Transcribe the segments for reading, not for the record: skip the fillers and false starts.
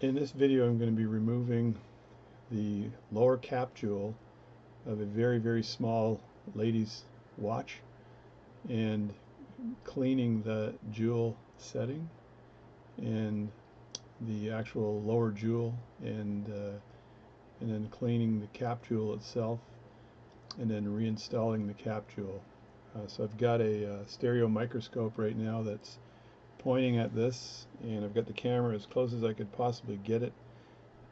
In this video I'm going to be removing the lower cap jewel of a very small lady's watch and cleaning the jewel setting and the actual lower jewel and then cleaning the cap jewel itself and then reinstalling the cap jewel. So I've got a stereo microscope right now that's pointing at this, and I've got the camera as close as I could possibly get it.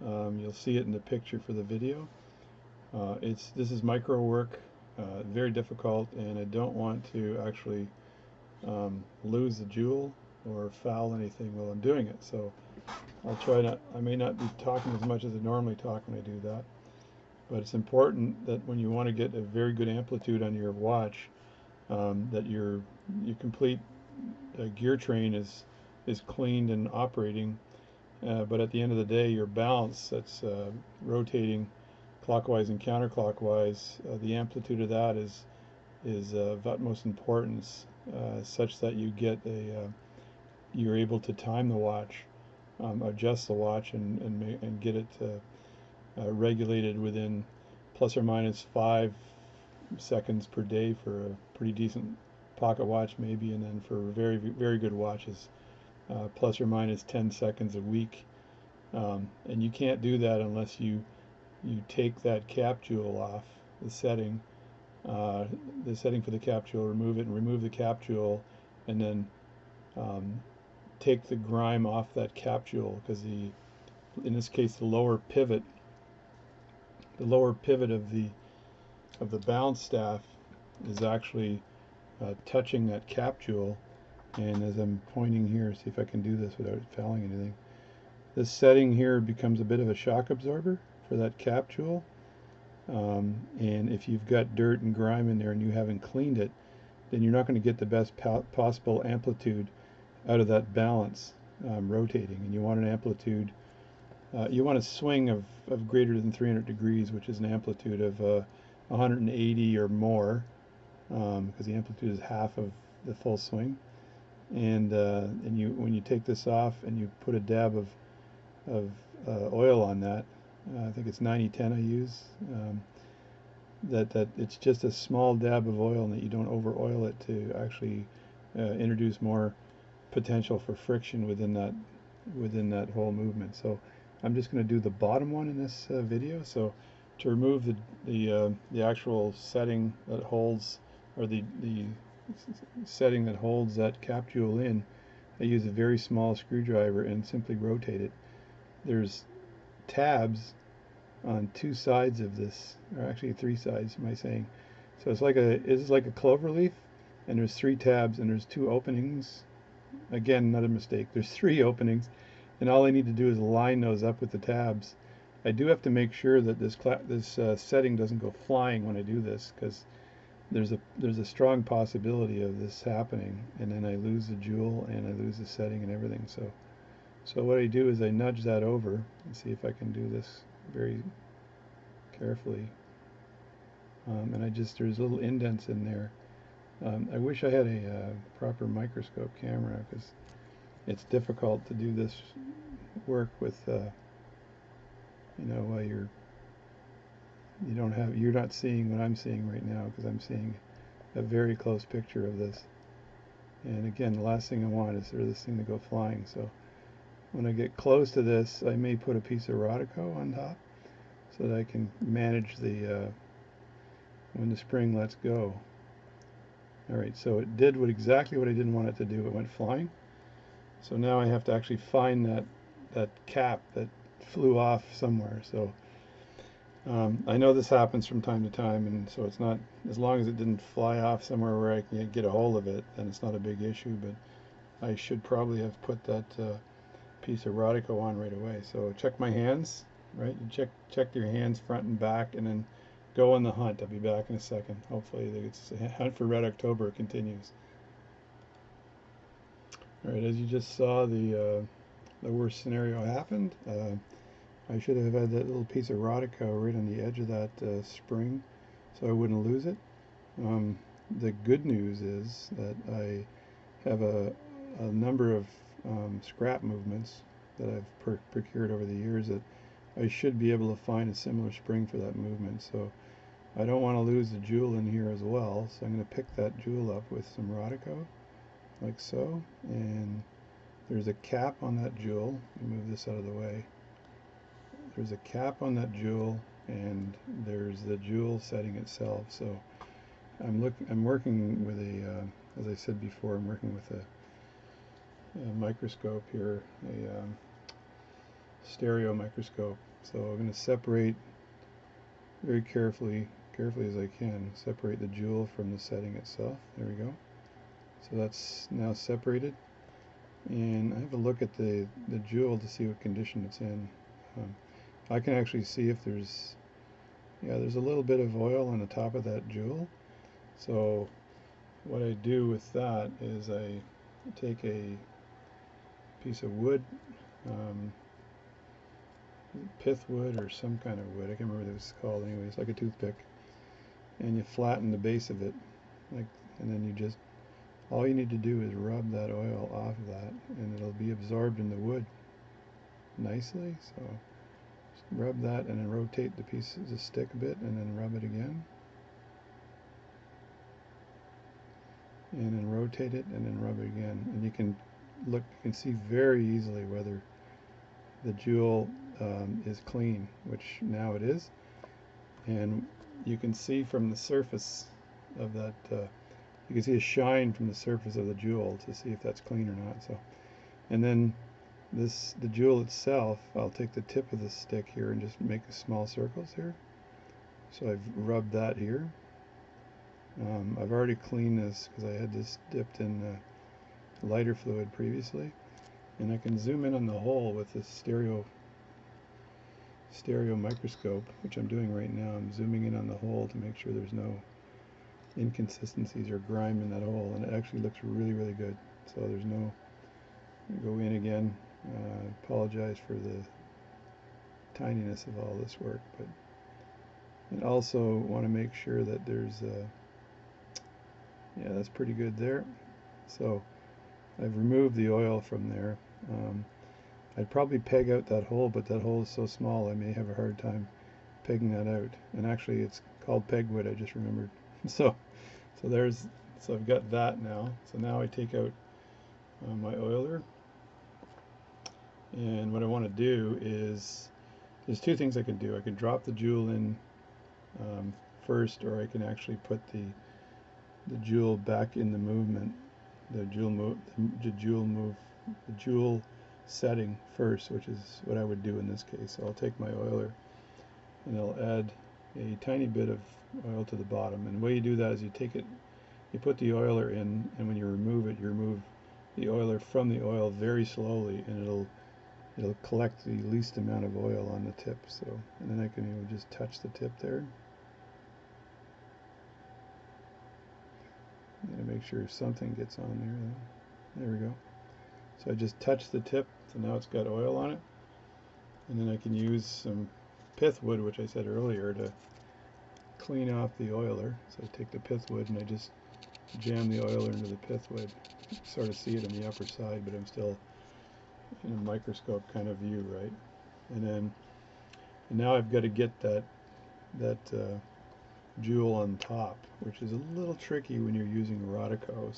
You'll see it in the picture for the video. This is micro work, very difficult, and I don't want to actually lose the jewel or foul anything while I'm doing it. So I'll try not. I may not be talking as much as I normally talk when I do that, but it's important that when you want to get a very good amplitude on your watch, that your complete gear train is cleaned and operating. But at the end of the day, your balance that's rotating clockwise and counterclockwise, the amplitude of that is of utmost importance, such that you're able to time the watch, adjust the watch, and get it regulated within plus or minus 5 seconds per day for a pretty decent pocket watch, maybe, and then for very good watches, plus or minus 10 seconds a week. And you can't do that unless you take that cap jewel off, the setting for the cap jewel, remove it and remove the cap jewel, and then take the grime off that cap jewel, because in this case the lower pivot of the balance staff is actually touching that cap jewel. And as I'm pointing here, see if I can do this without fouling anything. This setting here becomes a bit of a shock absorber for that cap jewel. And if you've got dirt and grime in there and you haven't cleaned it, then you're not going to get the best possible amplitude out of that balance rotating. And you want an amplitude, you want a swing of greater than 300 degrees, which is an amplitude of 180 or more, because the amplitude is half of the full swing. And when you take this off and you put a dab of oil on that, I think it's 90-10 I use, that it's just a small dab of oil, and that you don't over oil it to actually introduce more potential for friction within that whole movement. So I'm just going to do the bottom one in this video. So to remove the actual setting that holds, or the setting that holds that cap jewel in, I use a very small screwdriver and simply rotate it. There's tabs on 2 sides of this, or actually 3 sides, am I saying? So it's like a clover leaf, and there's 3 tabs, and there's 2 openings. Again, not a mistake. There's 3 openings, and all I need to do is line those up with the tabs. I do have to make sure that this setting doesn't go flying when I do this, because there's a strong possibility of this happening, and then I lose the jewel and I lose the setting and everything. So what I do is I nudge that over and see if I can do this very carefully. And there's little indents in there. I wish I had a proper microscope camera, because it's difficult to do this work with, while you're not seeing what I'm seeing right now, because I'm seeing a very close picture of this. And again, the last thing I want is for this thing to go flying. So when I get close to this, I may put a piece of Rodico on top so that I can manage when the spring lets go. Alright, so it did exactly what I didn't want it to do. It went flying. So now I have to actually find that cap that flew off somewhere. So I know this happens from time to time, and so it's not, as long as it didn't fly off somewhere where I can get a hold of it, then it's not a big issue. But I should probably have put that piece of Rodico on right away. So check my hands, right? You check your hands front and back, and then go on the hunt. I'll be back in a second. Hopefully the hunt for Red October continues. Alright, as you just saw, the worst scenario happened. I should have had that little piece of Rodico right on the edge of that spring, so I wouldn't lose it. The good news is that I have a number of scrap movements that I've procured over the years that I should be able to find a similar spring for that movement. So I don't want to lose the jewel in here as well, so I'm going to pick that jewel up with some Rodico, like so, and there's a cap on that jewel. Let me move this out of the way. There's a cap on that jewel, and there's the jewel setting itself. So I'm working with a, as I said before, I'm working with a microscope here, a stereo microscope. So I'm going to separate very carefully as I can, separate the jewel from the setting itself. There we go. So that's now separated, and I have a look at the jewel to see what condition it's in. I can actually see if there's a little bit of oil on the top of that jewel. So what I do with that is I take a piece of wood, pith wood or some kind of wood, I can't remember what it's called anyway, it's like a toothpick, and you flatten the base of it, and then you just, all you need to do is rub that oil off of that, and it'll be absorbed in the wood nicely. So just rub that and then rotate the pieces of stick a bit, and then rub it again, and then rotate it, and then rub it again, and you can see very easily whether the jewel is clean, which now it is, and you can see from the surface of that, you can see a shine from the surface of the jewel to see if that's clean or not. So, and then the jewel itself, I'll take the tip of the stick here and just make small circles here. So I've rubbed that here. I've already cleaned this because I had this dipped in lighter fluid previously, and I can zoom in on the hole with this stereo microscope, which I'm doing right now. I'm zooming in on the hole to make sure there's no inconsistencies or grime in that hole, and it actually looks really good. So there's no, go in again. Apologize for the tininess of all this work, but and also want to make sure that there's yeah, that's pretty good there. So I've removed the oil from there. I'd probably peg out that hole, but that hole is so small I may have a hard time pegging that out. And actually it's called pegwood, I just remembered. So I've got that now. So now I take out my oiler, and what I want to do is, there's two things I can do. I can drop the jewel in first, or I can actually put the jewel back in the movement, the jewel setting first, which is what I would do in this case. So I'll take my oiler and I'll add a tiny bit of oil to the bottom, and the way you do that is you put the oiler in, and when you remove it, you remove the oiler from the oil very slowly, and it'll collect the least amount of oil on the tip. So, and then I can just touch the tip there, and make sure something gets on there though. There we go. So I just touch the tip, so now it's got oil on it, and then I can use some pith wood, which I said earlier, to clean off the oiler. So I take the pith wood and I just jam the oiler into the pith wood. You can sort of see it on the upper side, but I'm still in a microscope kind of view, right? And now I've got to get that jewel on top, which is a little tricky when you're using Rodico.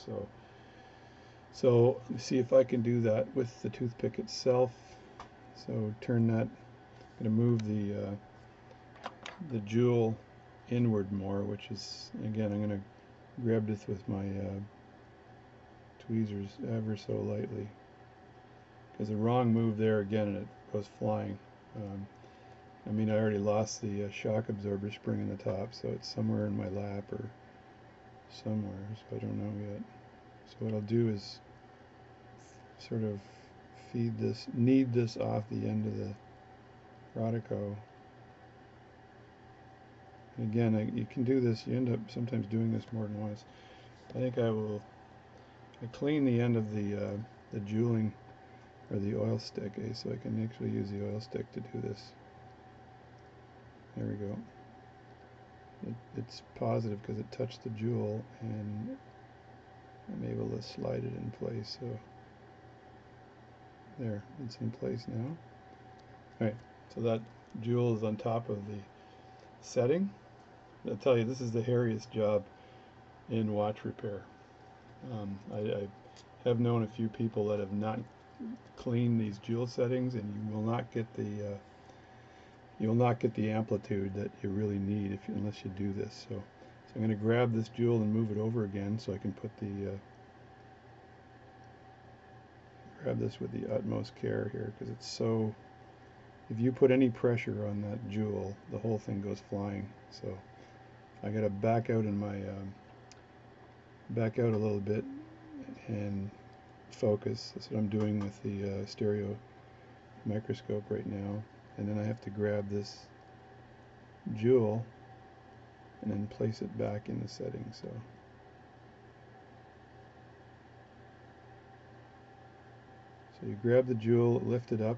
So let's see if I can do that with the toothpick itself. So turn that, I'm going to move the jewel inward more, which is, again, I'm going to grab this with my tweezers ever so lightly, because the wrong move there again and it goes flying. I mean, I already lost the shock absorber spring in the top, so it's somewhere in my lap or somewhere, so I don't know yet. So what I'll do is sort of knead this off the end of the Rodico. And again, you can do this, you end up sometimes doing this more than once. I think I clean the end of the jeweling, or the oil stick, so I can actually use the oil stick to do this. There we go. It's positive because it touched the jewel, and I'm able to slide it in place. So There, it's in place now. Alright, so that jewel is on top of the setting. I'll tell you, this is the hairiest job in watch repair. I have known a few people that have not cleaned these jewel settings, and you will not get the amplitude that you really need unless you do this. So I'm going to grab this jewel and move it over again so I can put grab this with the utmost care here, because it's so, if you put any pressure on that jewel, the whole thing goes flying. So I got to back out in my back out a little bit and focus. That's what I'm doing with the stereo microscope right now. And then I have to grab this jewel and then place it back in the setting. So you grab the jewel, lift it up,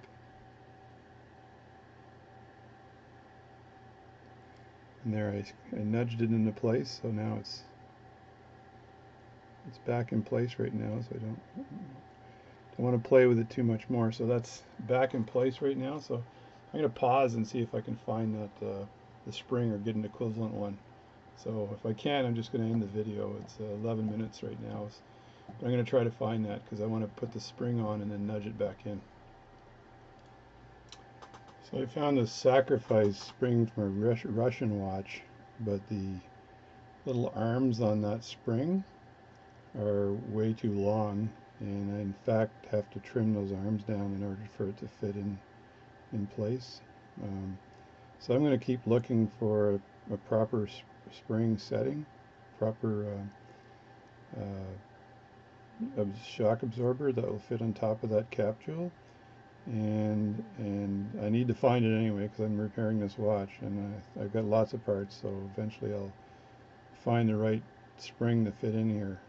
and there I nudged it into place, so now it's back in place right now, so I don't want to play with it too much more. So that's back in place right now, so I'm going to pause and see if I can find that the spring or get an equivalent one. So if I can, I'm just going to end the video. It's 11 minutes right now, but I'm going to try to find that because I want to put the spring on and then nudge it back in. So I found the Sacrifice spring from a Russian watch, but the little arms on that spring are way too long, and I in fact have to trim those arms down in order for it to fit in place. So I'm going to keep looking for a proper spring setting, proper shock absorber that will fit on top of that cap jewel, and I need to find it anyway because I'm repairing this watch, and I've got lots of parts, so eventually I'll find the right spring to fit in here.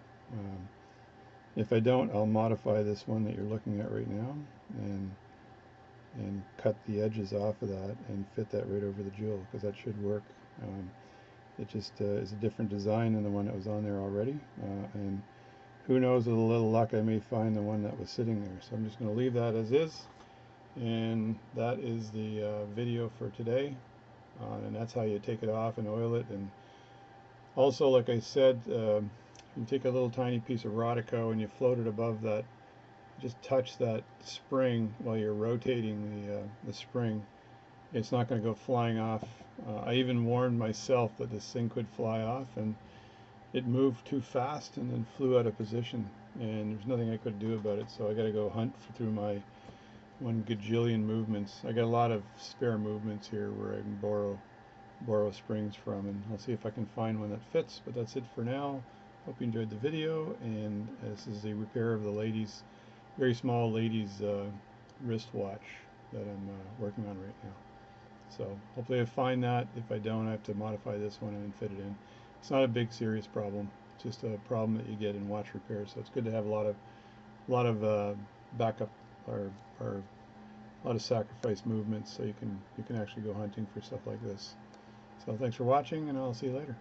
If I don't, I'll modify this one that you're looking at right now and cut the edges off of that and fit that right over the jewel, because that should work. It just is a different design than the one that was on there already, and who knows, with a little luck I may find the one that was sitting there. So I'm just going to leave that as is, and that is the video for today, and that's how you take it off and oil it. And also, like I said, you take a little tiny piece of Rodico and you float it above that, just touch that spring while you're rotating the spring. It's not going to go flying off. I even warned myself that this thing could fly off, and it moved too fast and then flew out of position, and there's nothing I could do about it. So I got to go hunt through my 1 gajillion movements. I got a lot of spare movements here where I can borrow springs from, and I'll see if I can find one that fits. But that's it for now. Hope you enjoyed the video, and this is the repair of the ladies, very small ladies wristwatch that I'm working on right now. So hopefully I find that. If I don't, I have to modify this one and fit it in. It's not a big serious problem. It's just a problem that you get in watch repair. So it's good to have a lot of backup or a lot of sacrifice movements, so you can actually go hunting for stuff like this. So thanks for watching, and I'll see you later.